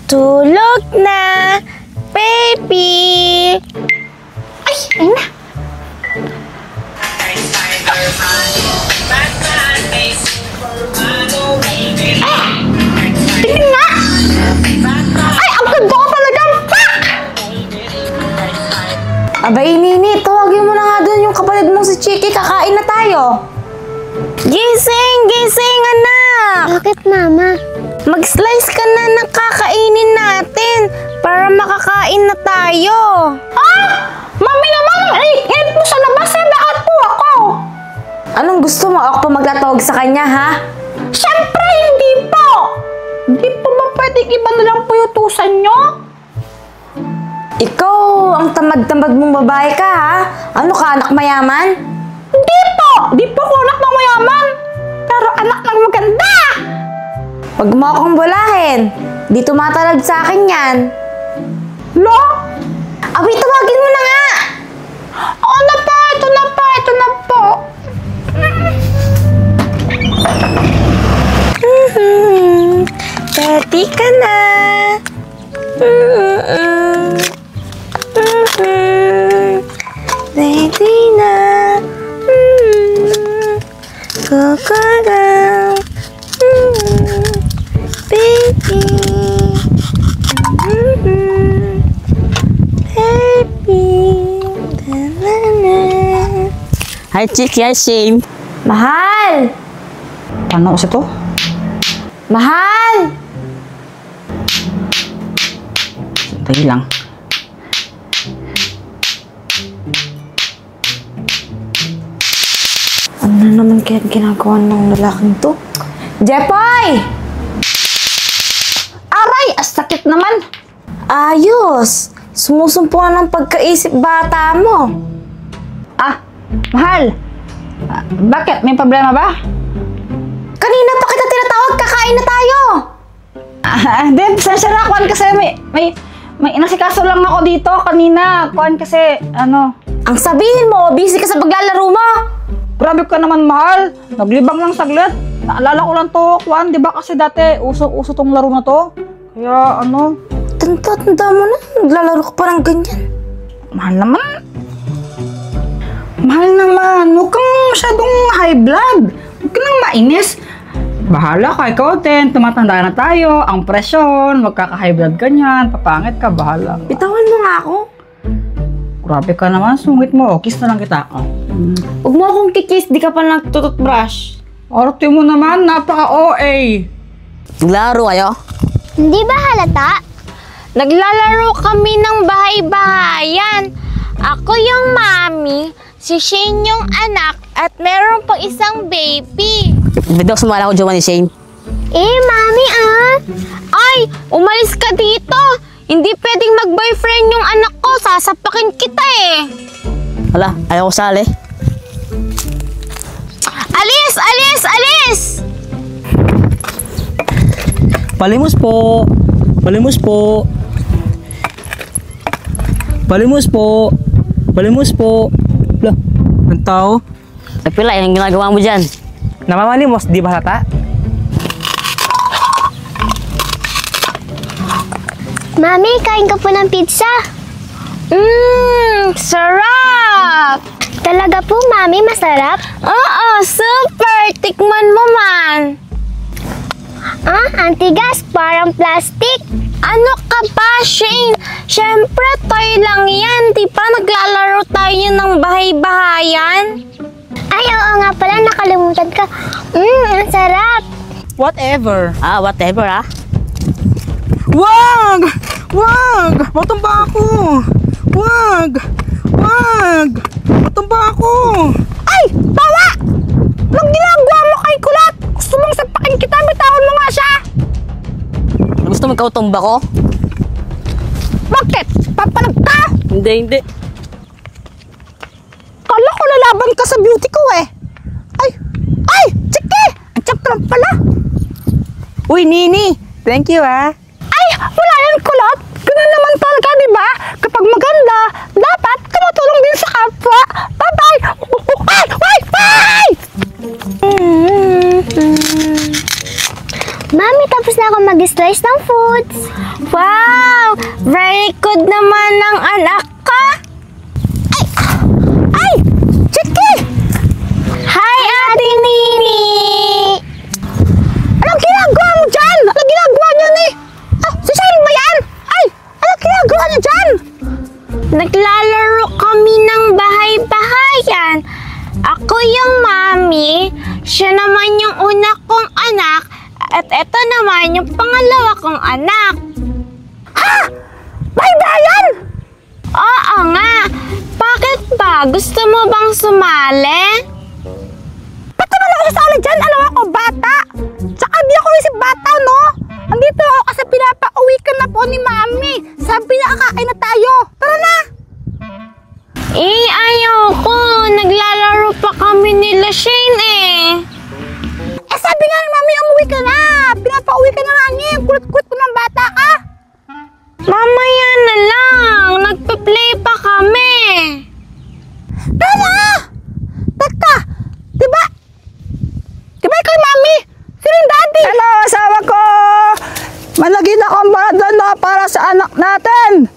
Tulog na, baby! Ay, ayun na. Tingnan nga! Ay, ang ganda ko talaga! Pak! Abay, Nini, tawagin mo na nga dun yung kapatid mong si Chiki. Kakain na tayo. Gising! Gising, anak! Bakit, Mama? Mag-slice ka na ng kakainin natin para makakain na tayo. Ah! Mami naman, ang init mo sa labas eh. Bakit po ako? Anong gusto mo? Ako pa magtatawag sa kanya, ha? Siyempre, hindi po! Hindi po ba pwedeng iba na lang po yung utusan nyo? Ikaw, ang tamad-tamad mong babae ka, ha? Ano ka, anak mayaman? Hindi po! Di po ako anak ng mayaman! Pero anak ng maganda! Huwag mo akong bulahin. Di tumatalab sa akin yan. Lo? Abi, tawagin mo na nga! Oo na po! Ito na po! Ito na po! Ready ka na. Ready na. Go, go, go. Baby. Baby. Hi, Chiki. Hi, Shane. Mahal! Paano ko to? Mahal! Sandali lang. Ano na naman kaya ginagawa ng lalaking to? Jepoy! Aray! Asakit naman! Ayos! Sumusumpungan ng pagkaisip bata mo. Ah! Mahal! Bakit? May problema ba? Kanina pa kita tinatawag, kakain na tayo! Deb, sensya na kuhan kasi may inasikaso lang ako dito kanina. Kuhan kasi, ano... Ang sabihin mo, busy ka sa paglalaro mo! Grabe ka naman, mahal. Naglibang lang saglit. Naalala ko lang to, kuhan. Di ba kasi dati, uso tong laro na to? Kaya, ano... Tanda mo na, naglalaro ka pa ng ganyan. Mahal naman. Mahal naman. Huwag kang masyadong high blood. Huwag ka nang mainis. Bahala ka, ikaw din. Tumatanda na tayo. Ang presyon, magkaka-high blood ka niyan. Papangit ka, bahala. Bitawan mo nga ako. Grabe ka naman, sungit mo. Kiss na lang kita. Huwag mo akong kikis, di ka pa nagtututbrush. Arte mo naman, napaka-OA. Naglaro kayo? Hindi ba halata? Naglalaro kami ng bahay-bahayan. Ako yung mami, si Shane yung anak, at meron pang isang baby. Bito, sumala ko Jowa ni Shane. Mami Ay, umalis ka dito. Hindi pwedeng mag-boyfriend yung anak ko. Sasapakin kita eh. Hala, ayaw ko sali. Alis! Alis! Alis! Palimos po. Palimos po. Palimos po. Palimos po. Hala, ang tao. Pila, yung ginagawa mo dyan? Namamalimos, di ba halata? Mami, kain ka po ng pizza. Sarap! Talaga po, Mami, masarap? Oo, super! Tikman mo man! Antigas, parang plastic. Ano ka ba, Shane? Siyempre, toy lang yan. Di ba naglalaro tayo ng bahay-bahayan? Ay, oo nga pala, nakalimutan ka. Ang sarap. Whatever. Whatever Wag! Wag! Matumba ako! Wag! Wag! Matumba ako! Ay, bawa! Anong ginagawa mo kay Kulat? Gusto mong sapakin kita, bitawan mo nga siya. Gusto mo ikaw tumba ko? Bakit? Papalag ka? Hindi. Kala ko lalaban ka sa beauty ko eh. Ay! Chiki! Ang tsak lang pala. Uy, Nini! Thank you, ah! Ay! Wala yan, Kulat. Ganun naman talaga, di ba? Kapag maganda, dapat tumutulong din sa kapwa. Bye-bye! Ay! Ay! Ay! Mami, tapos na ako mag-slice ng foods. Wow! Very good naman ng anak ka. Ay! Chiki! Hi, Ate Nini! Anong ginagawa mo dyan? Anong ginagawa niyo ni? Si Shane ba yan? Ay! Anong ginagawa niyo dyan? Naglalaro kami ng bahay-bahayan. Ako yung mami, siya naman yung una kong anak, at eto naman yung pangalawa kong anak. Ha? Bahay-bahayan? Oo nga. Bakit ba? Gusto mo bang sumali? Ba't naman ako sasali dyan? Ano ako, bata? Tsaka di ako isip bata, no? Andito ako kasi pinapauwi ka na po ni Mami. Sabi niya kakain na tayo. Tara na! Ayoko. Naglalaro pa kami nila Shane Sabi nga ni Mami, umuwi ka na. Pinapauwi ka na nga niya. Kulit-kulit mo ng bata ka. Mamaya na lang. Nagpa-play pa kami. Tara! Teka! Diba ikaw yung Mami? Sino yung daddy? Hello, asawa ko! Managin akong barada para sa anak natin!